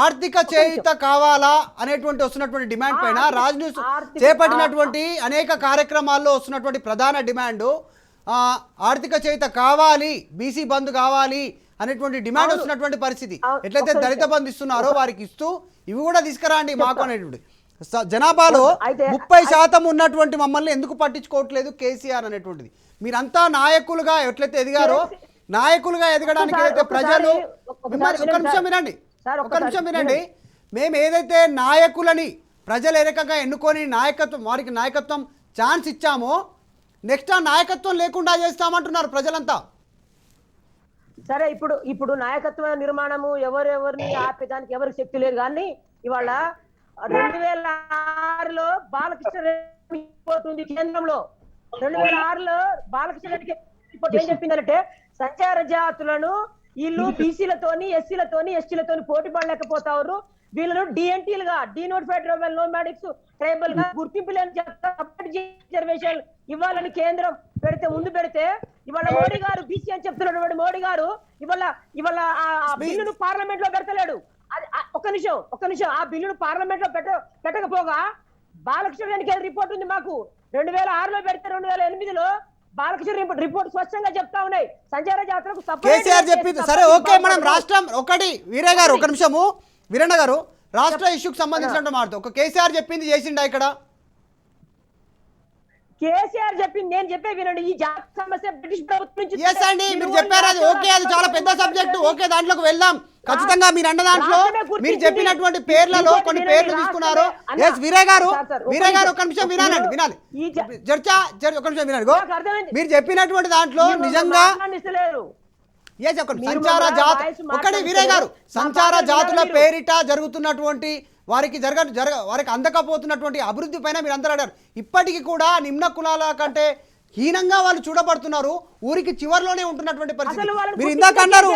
ఆర్థిక చేయుత కావాలా అనేటువంటి వస్తున్నటువంటి డిమాండ్ పైన రాజ్ న్యూస్ చేపట్టినటువంటి అనేక కార్యక్రమాల్లో వస్తున్నటువంటి ప్రధాన డిమాండ్ ఆర్థిక చేయుత కావాలి, బీసీ బంద్ కావాలి అనేటువంటి డిమాండ్ వస్తున్నటువంటి పరిస్థితి. ఎట్లయితే దళిత బంధు ఇస్తున్నారో వారికి ఇస్తూ ఇవి కూడా తీసుకురండి మాకు అనేటువంటి జనాభాలో 30% ఉన్నటువంటి మమ్మల్ని ఎందుకు పట్టించుకోవట్లేదు కేసీఆర్ అనేటువంటిది. మీరంతా నాయకులుగా ఎట్లయితే ఎదిగారో నాయకులుగా ఎదగడానికి ఏదైతే ప్రజలు ఒక నిమిషం వినండి. మేము ఏదైతే నాయకులని ప్రజలు ఏ రకంగా ఎన్నుకొని వారికి నాయకత్వం ఛాన్స్ ఇచ్చామో నెక్స్ట్ ఆ నాయకత్వం లేకుండా చేస్తామంటున్నారు ప్రజలంతా. సరే ఇప్పుడు నాయకత్వ నిర్మాణము ఎవరెవరిని ఆపేదానికి ఎవరికి శక్తి లేదు. కానీ ఇవాళ 2006లో బాలకృష్ణ రెడ్డి రిపోర్ట్ ఉంది కేంద్రంలో. 2006లో బాలకృష్ణ రెడ్డి రిపోర్ట్ ఏం చెప్పిందంటే సంచార జాతులను వీళ్ళు బీసీలతోని ఎస్సీలతోని ఎస్టీలతోని పోటీ పడలేకపోతారు, వీళ్ళను డిఎన్టీలుగా డినోటిఫైడ్ ట్రైబల్ నోమాడిక్స్ ట్రైబల్ గా గుర్తింపు లేని రిజర్వేషన్ ఇవ్వాలని కేంద్రం ముందు పెడితే ఇవాళ మోడీ గారు బీసీ అని చెప్తున్నటువంటి మోడీ గారు ఇవాళ ఆ బిల్లును పార్లమెంట్ లో పెడతలేడు. ఒక్క నిమిషం ఆ బిల్లును పార్లమెంట్ లో పెట్టకపోగా బాలకృష్ణ రెడ్డికి రిపోర్ట్ ఉంది మాకు. 2006లో పెడితే 2008లో బాలకృష్ణ రిపోర్ట్ స్పష్టంగా చెప్తా ఉన్నాయి. సంచార జాతరకు కేసీఆర్ చెప్పింది సరే ఓకే. మనం రాష్ట్రం ఒకటి వీరయ్య గారు ఒక నిమిషము వీరన్న గారు రాష్ట్ర ఇష్యూకి సంబంధించినట్టు మాట్లాడుతూ ఒక కేసీఆర్ చెప్పింది చేసిండా ఇక్కడ? కేసీఆర్ చెప్పింది నేను చెప్పే వినండి. ఈ జాతి సమస్య బ్రిటిష్ ప్రభుత్వం నుంచి ఎస్ అండి మీరు చెప్పారు, అది ఓకే, అది చాలా పెద్ద సబ్జెక్టు. ఓకే, దాంట్లోకి వెళ్దాం ఖచ్చితంగా. మీరు అన్న దాంట్లో మీరు చెప్పినటువంటి పేర్లలో కొన్ని పేర్లు తీసుకున్నారు. ఎస్ వీరయ్య గారు ఒక నిమిషం వినాలి చర్చ ఒక నిమిషం వినండి. మీరు చెప్పినటువంటి దాంట్లో నిజంగా ఒకటి వీరయ్య గారు సంచార జాతుల పేరిట జరుగుతున్నటువంటి వారికి వారికి అందకపోతున్నటువంటి అభివృద్ధి పైన మీరు అందరూ అడిగారు. ఇప్పటికీ కూడా నిమ్న కులాల కంటే హీనంగా వాళ్ళు చూడబడుతున్నారు. ఊరికి చివరిలోనే ఉంటున్నటువంటి పరిస్థితి. మీరు ఇందాక అన్నారు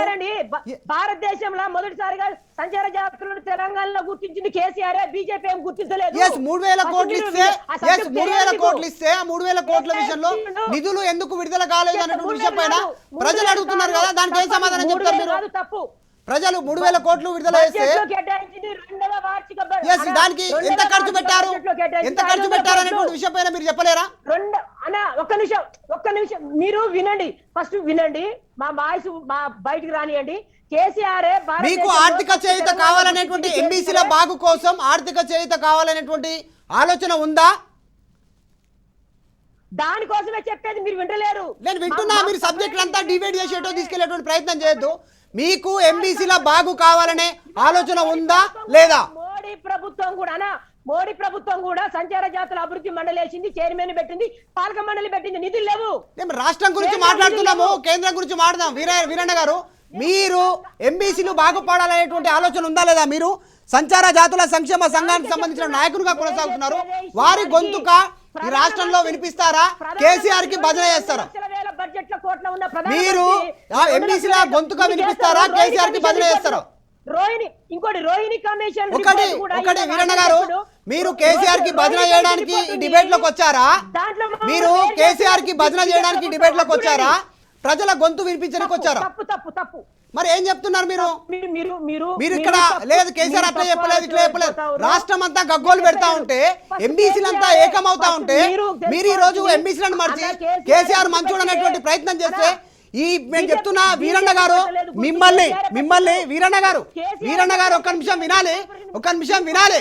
భారతదేశంలో మొదటిసారిగా సంచార జాతులను తెలంగాణలో గుర్తించింది కేసీఆర్, బీజేపీ ఏం గుర్తించలేదు. 3,000 కోట్లు ఇస్తే 3,000 కోట్లు ఇస్తే ఆ 3,000 కోట్ల విషయంలో నిధులు ఎందుకు విడుదల కాలేదు అనేటువంటి విషయం పైన ప్రజలు అడుగుతున్నారు కదా, దానికి ఏం సమాధానం చెప్తారు మీరు? తప్పు ప్రజలు 3,000 కోట్లు విడుదల చేస్తే దానికి ఎంత ఖర్చు పెట్టారు అనేటువంటి విషయం పైన మీరు చెప్పలేరా? ఒక్క నిమిషం మీరు వినండి, ఫస్ట్ వినండి, మా వాయిస్ మా బయటికి రానియండి. కేసీఆర్ మీకు ఆర్థిక చేయూత కావాలనేటువంటి ఎంబీసీల బాగు కోసం ఆర్థిక చేయూత కావాలనేటువంటి ఆలోచన ఉందా? దానికోసమే చెప్పేది, మీరు వింటలేరు. నేను వింటున్నా. మీరు సబ్జెక్ట్ అంతా డివైడ్ చేసేటో తీసుకెళ్లేటువంటి ప్రయత్నం చేయొద్దు. మీకు ఎంబీసీల బాగు కావాలనే ఆలోచన ఉందా లేదా? మోడీ ప్రభుత్వం కూడా సంచార జాతుల అభివృద్ధి మండలి వేసింది, చైర్మన్ పెట్టింది, పాలక మండలి పెట్టింది, నిధులు లేవు. రాష్ట్రం గురించి మాట్లాడుతున్నాము, కేంద్రం గురించి మాట్లాడదాం. వీరన్న గారు మీరు ఎంబీసీలు బాగుపడాలనేటువంటి ఆలోచన ఉందా లేదా? మీరు సంచార జాతుల సంక్షేమ సంఘానికి సంబంధించిన నాయకులుగా కొనసాగుతున్నారు. వారి గొంతుక ఈ రాష్ట్రంలో వినిపిస్తారా? కేసీఆర్ కి భజన చేస్తారా? మీరు ఎంబీసీల గొంతుగా వినిపిస్తారా? కేసీఆర్ కి భజన చేస్తారా? రోహిణి కమిషన్ ఒకటి వీరన్న గారు, మీరు కేసీఆర్ కి భజన చేయడానికి డిబేట్ లోకి వచ్చారా? మీరు కేసీఆర్ కి భజన చేయడానికి డిబేట్ లోకి వచ్చారా? ప్రజల గొంతు వినిపించడానికి వచ్చారా? తప్పు మరి ఏం చెప్తున్నారు మీరు? మీరు మీరు ఇక్కడ లేదు, కేసీఆర్ అట్లా చెప్పలేదు, ఇట్లా చెప్పలేదు. రాష్ట్రం అంతా గగ్గోలు పెడతా ఉంటే, ఎంబీసీలంతా ఏకమవుతా ఉంటే, మీరు ఈ రోజు ఎంబీసీలను మార్చి కేసీఆర్ మంచోడు అనేటువంటి ప్రయత్నం చేస్తే, ఈ నేను చెప్తున్నా వీరన్న గారు, మిమ్మల్ని వీరన్న గారు ఒక్క నిమిషం వినాలి.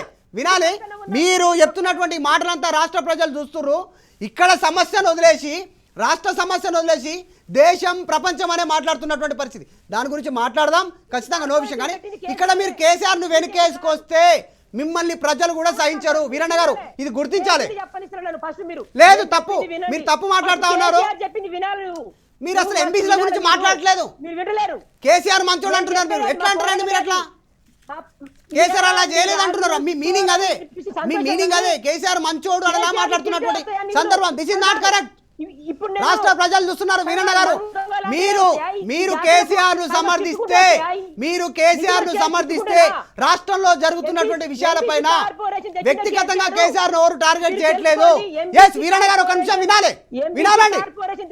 మీరు చెప్తున్నటువంటి మాటలంతా రాష్ట్ర ప్రజలు చూస్తున్నారు. ఇక్కడ రాష్ట్ర సమస్యను వదిలేసి దేశం ప్రపంచం అనే మాట్లాడుతున్నటువంటి పరిస్థితి. దాని గురించి మాట్లాడదాం ఖచ్చితంగా, నో విషయం. కానీ ఇక్కడ మీరు కేసీఆర్ ను వెనకేసుకొస్తే మిమ్మల్ని ప్రజలు కూడా సహించరు. వీరన్న గారు ఇది గుర్తించాలి. లేదు, తప్పు, మీరు తప్పు మాట్లాడుతా ఉన్నారు. మీరు అసలు ఎంబీసీల గురించి మాట్లాడట్లేదు. కేసీఆర్ మంచోడు అంటున్నారు. మీరు ఎట్లా అంటారండి? మీరు ఎట్లా కేసీఆర్ అలా చేయలేదు అంటున్నారు. మీ మీనింగ్ అదే. కేసీఆర్ మంచోడు అని అలా మాట్లాడుతున్నటువంటి సందర్భం. This is not correct. రాష్ట్ర ప్రజలు చూస్తున్నారు. వీరన్న గారు, మీరు కేసీఆర్ ను సమర్థిస్తే రాష్ట్రంలో జరుగుతున్నటువంటి విషయాలపైన వ్యక్తిగతంగా కేసీఆర్ ను ఎవరు టార్గెట్ చేయట్లేదు. ఎస్ వీరన్న గారు ఒక నిమిషం వినాలండి.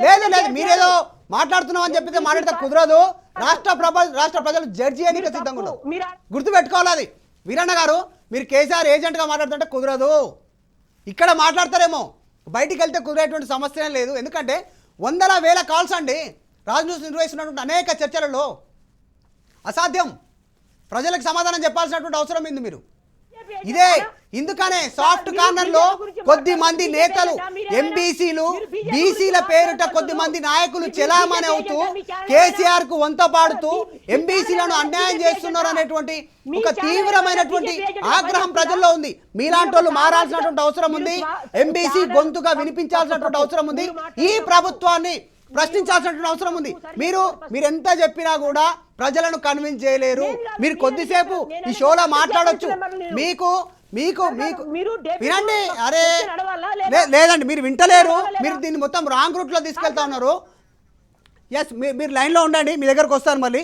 లేదు మీరేదో మాట్లాడుతున్నాం అని చెప్పితే మాట్లాడితే కుదరదు. రాష్ట్ర ప్రజలు జడ్జి అని సిద్ధంగా ఉన్నారు. గుర్తుపెట్టుకోవాలి అది. వీరన్న గారు, మీరు కేసీఆర్ ఏజెంట్ గా మాట్లాడుతుంటే కుదరదు. ఇక్కడ మాట్లాడతారేమో, బయటికి వెళ్తే కుదిరేటువంటి సమస్యనే లేదు. ఎందుకంటే వందల వేల కాల్స్ అండి రాజ్ న్యూస్ నిర్వహిస్తున్నటువంటి అనేక చర్చలలో. అసాధ్యం. ప్రజలకు సమాధానం చెప్పాల్సినటువంటి అవసరం ఉంది. మీరు ఇదే ఇందుకనే సాఫ్ట్ కార్నర్ లో కొద్ది మంది నేతలు, ఎంబీసీలు, బీసీల పేరిట కొద్ది మంది నాయకులు చెలామణి అవుతూ కేసీఆర్ కు వంత పాడుతూ ఎంబీసీలను అన్యాయం చేస్తున్నారు అనేటువంటి ఒక తీవ్రమైనటువంటి ఆగ్రహం ప్రజల్లో ఉంది. మీలాంటి వాళ్ళు మారాల్సినటువంటి అవసరం ఉంది. ఎంబీసీ గొంతుగా వినిపించాల్సినటువంటి అవసరం ఉంది. ఈ ప్రభుత్వాన్ని ప్రశ్నించాల్సినటువంటి అవసరం ఉంది. మీరు ఎంత చెప్పినా కూడా ప్రజలను కన్విన్స్ చేయలేరు. మీరు కొద్దిసేపు ఈ షోలో మాట్లాడొచ్చు. మీకు వినండి. అరే లేదండి, మీరు వింటలేరు. మీరు దీన్ని మొత్తం రాంగ్ రూట్ లో తీసుకెళ్తా ఉన్నారు. ఎస్, మీరు లైన్ లో ఉండండి, మీ దగ్గరకు వస్తాను మళ్ళీ.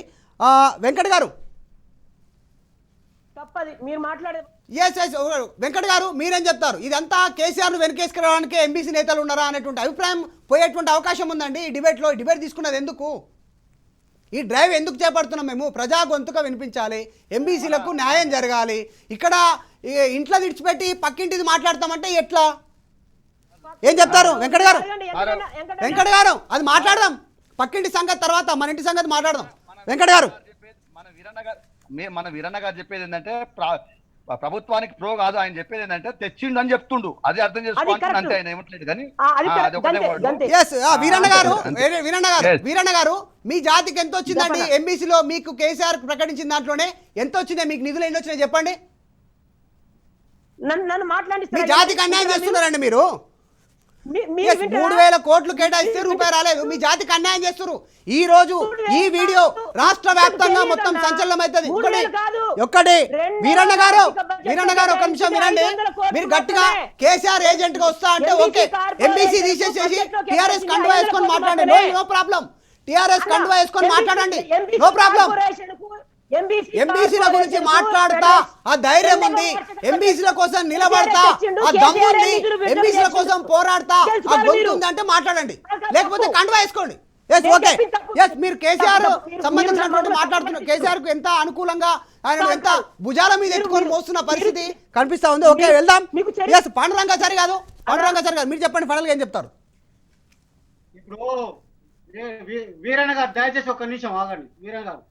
వెంకట్ గారు, వెంకట్ గారు, మీరేం చెప్తారు? ఇదంతా కేసీఆర్ ను వెనకేసుకురావడానికి ఎంబీసీ నేతలు ఉన్నారా అనేటువంటి అభిప్రాయం పోయేటువంటి అవకాశం ఉందండి. ఈ డిబేట్ తీసుకున్నది ఎందుకు? ఈ డ్రైవ్ ఎందుకు చేపడుతున్నాం? మేము ప్రజా గొంతుగా వినిపించాలి, ఎంబీసీలకు న్యాయం జరగాలి. ఇక్కడ ఇంట్లో విడిచిపెట్టి పక్కింటిది మాట్లాడతామంటే ఎట్లా? ఏం చెప్తారు వెంకట్ గారు? అది మాట్లాడదాం. పక్కింటి సంగతి తర్వాత, మన ఇంటి సంగతి మాట్లాడదాం. వెంకట్ గారు, మన వీరన్న గారు చెప్పేది ఏంటంటే ప్రభుత్వానికి ప్రో కాదు. ఆయన చెప్పేది ఏంటంటే తెచ్చిండు అని చెప్తుండు. అది అర్థం చేసుకోవాలి అంతే. ఆయన ఏమట్లేదు కానీ వీరన్న గారు, మీ జాతికి ఎంత వచ్చిందండి ఎంబీసీలో? మీకు కేసీఆర్ ప్రకటించిన దాంట్లోనే ఎంత వచ్చింది? మీకు నిధులు ఎన్ని వచ్చినాయి చెప్పండి. నన్ను మాట్లాడి మీ జాతికి అన్యాయం చేస్తున్నారండి మీరు. 3,000 కోట్లు కేటాయిస్తే రూపాయి రాలేదు. మీ జాతికి అన్యాయం చేస్తున్నారు. ఈ రోజు ఈ వీడియో రాష్ట్ర వ్యాప్తంగా మొత్తం సంచలనం అవుతుంది. ఒక్కటి వీరన్న గారు ఒక నిమిషం వినండి. మీరు గట్టిగా కేసీఆర్ ఏజెంట్ గా వస్తా అంటే ఓకే, ఎంబీసీ తీసేసేసి టీఆర్ఎస్ కండువా వేసుకొని మాట్లాడండి. No problem. టీఆర్ఎస్ కండువా వేసుకొని మాట్లాడండి, నో ప్రాబ్లం. ఎంబీసీల గురించి మాట్లాడతా ఆ ధైర్యం ఉంది, ఎంబీసీల కోసం నిలబడతా ఆ దమ్ము ఉంది, ఎంబీసీల కోసం పోరాడతా ఆ గొంతు ఉంది అంటే మాట్లాడండి, లేకపోతే కండువా వేసుకోండి. మీరు కేసీఆర్ సంబంధించినటువంటి మాట్లాడుతున్నారు. కేసీఆర్ కు ఎంత అనుకూలంగా ఆయన ఎంత భుజాల మీద ఎత్తుకొని మోస్తున్న పరిస్థితి కనిపిస్తా ఉంది. ఓకే, వెళ్దాం. పాండురంగాచారి కాదు, మీరు చెప్పండి, ఫైనల్ గా ఏం చెప్తారు? ఇప్పుడు వీరన్న గారు దయచేసి ఒక నిమిషం ఆగండి. వీరన్న గారు,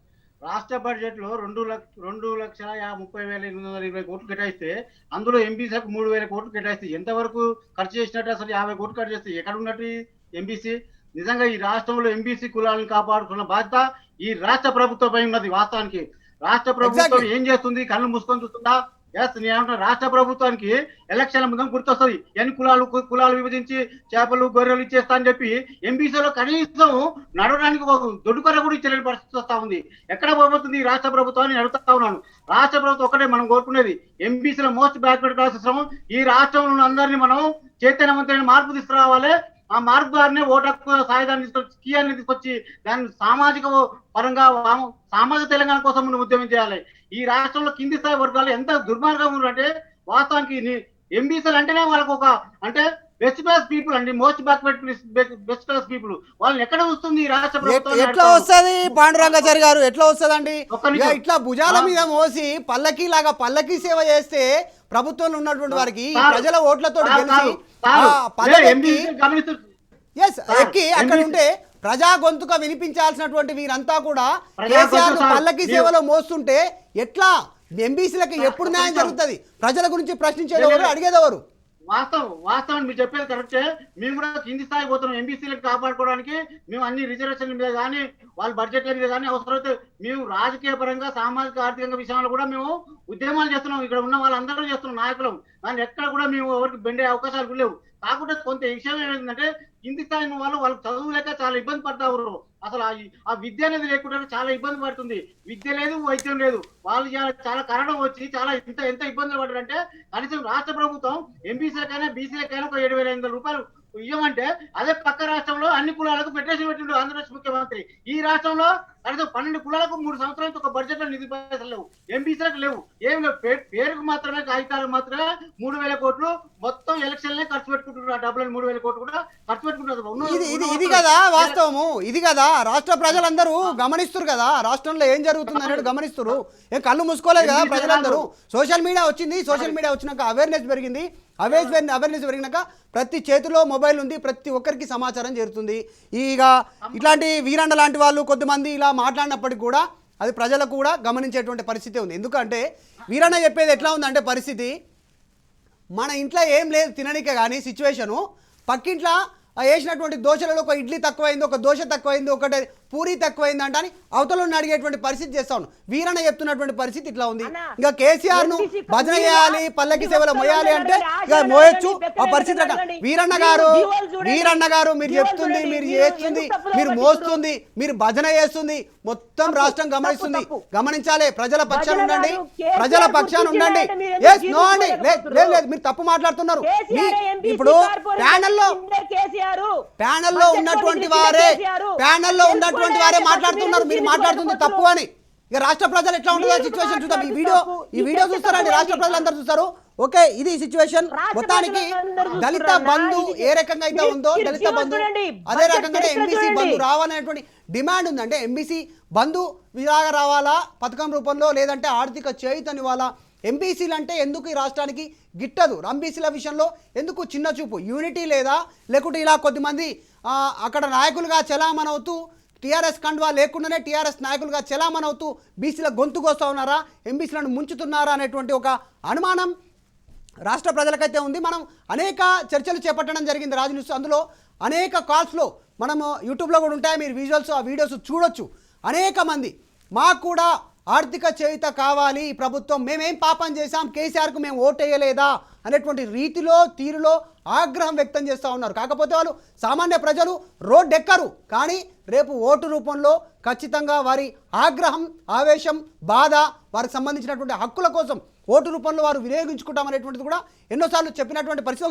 రాష్ట్ర బడ్జెట్ లో 2,30,820 కోట్లు కేటాయిస్తే అందులో ఎంబీసీలకు 3,000 కోట్లు కేటాయిస్తే ఎంతవరకు ఖర్చు చేసినట్టు? అసలు 50 కోట్లు ఖర్చు చేస్తే ఎక్కడ ఉన్నట్టు ఎంబీసీ? నిజంగా ఈ రాష్ట్రంలో ఎంబీసీ కులాలను కాపాడుతున్న బాధ్యత ఈ రాష్ట్ర ప్రభుత్వంపై ఉన్నది. వాస్తవానికి రాష్ట్ర ప్రభుత్వం ఏం చేస్తుంది? కళ్ళు మూసుకొని చూస్తుందా? ఎస్ నేను రాష్ట్ర ప్రభుత్వానికి ఎలక్షన్ల ముందు గుర్తొస్తుంది ఎన్ని కులాలు విభజించి చేపలు గొర్రెలు ఇచ్చేస్తా అని చెప్పి ఎంబీసీలో కనీసం నడవడానికి ఒక దొడ్డుకొర కూడా ఇచ్చలేని పరిస్థితి వస్తా ఉంది. ఎక్కడ పోబోతుంది ఈ రాష్ట్ర ప్రభుత్వాన్ని అడుగుతా ఉన్నాను. రాష్ట్ర ప్రభుత్వం ఒకటే మనం కోరుకునేది ఎంబీసీలో మోస్ట్ బ్యాక్వర్డ్ క్లాసెస్ ఈ రాష్ట్రంలో అందరినీ మనం చైతన్యవంతమైన మార్పు తీసుకురావాలి. ఆ మార్పు ద్వారానే ఓటు హక్కు సాయుధాన్ని తీసుకొచ్చి కీయాన్ని తీసుకొచ్చి దాన్ని సామాజిక పరంగా సామాజిక తెలంగాణ కోసం మనం ఉద్యమం చేయాలి. ఈ రాష్ట్రంలో కింది స్థాయి వర్గాలు ఎంత దుర్మార్గం ఉన్నారంటే వాస్తవానికి ఎంబీసీలు అంటేనే వాళ్ళకు ఒక అంటే బెస్ట్ క్లాస్ పీపుల్ అండి, most backward best class people. వాళ్ళని ఎక్కడ వస్తుంది ఈ రాష్ట్ర ప్రభుత్వం? ఎట్లా వస్తుంది పాండురంగాచారి గారు, ఎట్లా వస్తుందండి? ఇట్లా భుజాల మీద మోసి పల్లకి సేవ చేస్తే ప్రభుత్వంలో ఉన్నటువంటి వారికి ప్రజల ఓట్లతో గెలిచి ఎక్కి అక్కడ ఉంటే ప్రజా గొంతుక వినిపించాల్సినటువంటి వీరంతా కూడా కేసీఆర్ పల్లకి సేవలో మోస్తుంటే ఎట్లా ఎంబీసీలకి ఎప్పుడు న్యాయం జరుగుతుంది? ప్రజల గురించి ప్రశ్నించేది ఎవరు, అడిగేది ఎవరు? వాస్తవం మీరు చెప్పేది కరెక్టే. మేము కూడా కింది స్థాయి పోతున్నాం ఎంబీసీలకు కాపాడుకోవడానికి. మేము అన్ని రిజర్వేషన్ల మీద కానీ వాళ్ళ బడ్జెట్ల మీద కానీ అవసరమైతే మేము రాజకీయ పరంగా సామాజిక ఆర్థికంగా విషయంలో కూడా మేము ఉద్యమాలు చేస్తున్నాం. ఇక్కడ ఉన్న వాళ్ళందరూ చేస్తున్నాం నాయకులం. కానీ ఎక్కడ కూడా మేము ఎవరికి బెండే అవకాశాలు లేవు. కాకుండా కొంత విషయం ఏమైందంటే కింది స్థాయి వాళ్ళు చదువు లేక చాలా ఇబ్బంది పడతా ఉన్నారు. అసలు ఆ విద్య అనేది లేకుండా చాలా ఇబ్బంది పడుతుంది. విద్య లేదు, వైద్యం లేదు. వాళ్ళు చాలా కరోనా వచ్చి చాలా ఎంత ఇబ్బందులు పడ్డారంటే కనీసం రాష్ట్ర ప్రభుత్వం ఎంబీసీలకైనా బీసీలకైనా ఒక 7,500 రూపాయలు ఇవ్వమంటే అదే పక్క రాష్ట్రంలో అన్ని కులాలకు ఫెడరేషన్ పెట్టిండు ఆంధ్రప్రదేశ్ ముఖ్యమంత్రి. ఈ రాష్ట్రంలో కనీసం 12 కులాలకు 3 సంవత్సరాలకు ఒక బడ్జెట్ లో నిధి పైసలు లేవు, ఎంబీసీలకు లేవు, ఏం లేవు. పేరుకు మాత్రమే కాగితాలకు మాత్రమే 3,000 కోట్లు మొత్తం ఎలక్షన్లే ఖర్చు పెట్టుకుంటున్నారు. ఆ డబ్బులను 3,000 కోట్లు కూడా ఖర్చు పెట్టుకుంటున్నారు. ఇది కదా వాస్తవము. ఇది కదా రాష్ట్ర ప్రజలందరూ గమనిస్తున్నారు కదా, రాష్ట్రంలో ఏం జరుగుతుంది అనేది గమనిస్తున్నారు. ఏం కళ్ళు మూసుకోలేదు కదా ప్రజలందరూ. సోషల్ మీడియా వచ్చింది, సోషల్ మీడియా వచ్చినాక అవేర్నెస్ పెరిగింది. అవేర్నెస్ పెరిగినాక ప్రతి చేతిలో మొబైల్ ఉంది, ప్రతి ఒక్కరికి సమాచారం చేరుతుంది. ఇక ఇట్లాంటి వీరన్న లాంటి వాళ్ళు కొద్దిమంది ఇలా మాట్లాడినప్పటికీ కూడా అది ప్రజలకు కూడా గమనించేటువంటి పరిస్థితి ఉంది. ఎందుకంటే వీరన్న చెప్పేది ఎట్లా ఉందంటే పరిస్థితి, మన ఇంట్లో ఏం లేదు తిననికే కానీ సిచ్యువేషను, పక్కింట్లో వేసినటువంటి దోశలలో ఒక ఇడ్లీ తక్కువైంది, ఒక దోశ తక్కువైంది, ఒకటి పూరి తక్కువైంది అంటే అవతల అడిగేటువంటి పరిస్థితి చేస్తా ఉన్నాం. వీరన్న చెప్తున్నటువంటి పరిస్థితి ఇట్లా ఉంది. ఇంకా కేసీఆర్ ను భజన చేయాలి, పల్లకి సేవలో మోయాలి అంటే ఇక మోయొచ్చు ఆ పరిస్థితి. వీరన్న గారు మీరు చెప్తుంది, మీరు చేస్తుంది, మీరు మోస్తుంది, మీరు భజన చేస్తుంది, మొత్తం రాష్ట్రం గమనిస్తుంది. గమనించాలి, ప్రజల పక్షాన ఉండండి, ప్రజల పక్షాన ఉండండి. నో అండి, లేదు మీరు తప్పు మాట్లాడుతున్నారు. ఇప్పుడు ప్యానెల్లో ఉన్నటువంటి వారే మాట్లాడుతున్నారు, మీరు మాట్లాడుతుంది తప్పు అని. ఇక రాష్ట్ర ప్రజలు ఎట్లా ఉంటుందో సిచ్యువేషన్ చూద్దాం. ఈ వీడియో చూస్తారండి, రాష్ట్ర ప్రజలందరూ చూస్తారు. ఓకే, ఇది సిచ్యువేషన్. మొత్తానికి దళిత బంధు ఏ రకంగా అయితే ఉందో దళిత బంధు అదే రకంగానే ఎంబీసీ బంధు రావాలనేటువంటి డిమాండ్ ఉంది. అంటే ఎంబీసీ బంధు ఇలాగా రావాలా పథకం రూపంలో, లేదంటే ఆర్థిక చేయుతనివ్వాలా. ఎంబీసీలు అంటే ఎందుకు ఈ రాష్ట్రానికి గిట్టదు, ఎంబీసీల విషయంలో ఎందుకు చిన్న చూపు, యూనిటీ లేదా, లేకుంటే ఇలా కొద్దిమంది అక్కడ నాయకులుగా చలామణవుతూ టీఆర్ఎస్ కండువా లేకుండానే టీఆర్ఎస్ నాయకులుగా చలామణవుతూ బీసీల గొంతుకొస్తా ఉన్నారా, ఎంబీసీలను ముంచుతున్నారా అనేటువంటి ఒక అనుమానం రాష్ట్ర ప్రజలకైతే ఉంది. మనం అనేక చర్చలు చేపట్టడం జరిగింది రాజు న్యూస్. అందులో అనేక కాల్స్లో మనము యూట్యూబ్లో కూడా ఉంటాయి, మీరు విజువల్స్ ఆ వీడియోస్ చూడొచ్చు. అనేక మంది మాకు కూడా ఆర్థిక చేయుత కావాలి, ప్రభుత్వం మేమేం పాపం చేశాం, కేసీఆర్కు మేము ఓటేయలేదా అనేటువంటి రీతిలో తీరులో ఆగ్రహం వ్యక్తం చేస్తూ ఉన్నారు. కాకపోతే వాళ్ళు సామాన్య ప్రజలు రోడ్డెక్కరు, కానీ రేపు ఓటు రూపంలో ఖచ్చితంగా వారి ఆగ్రహం, ఆవేశం, బాధ, వారికి సంబంధించినటువంటి హక్కుల కోసం ఓటు రూపంలో వారు వినియోగించుకుంటామనేటువంటిది కూడా ఎన్నోసార్లు చెప్పినటువంటి పరిస్థితి.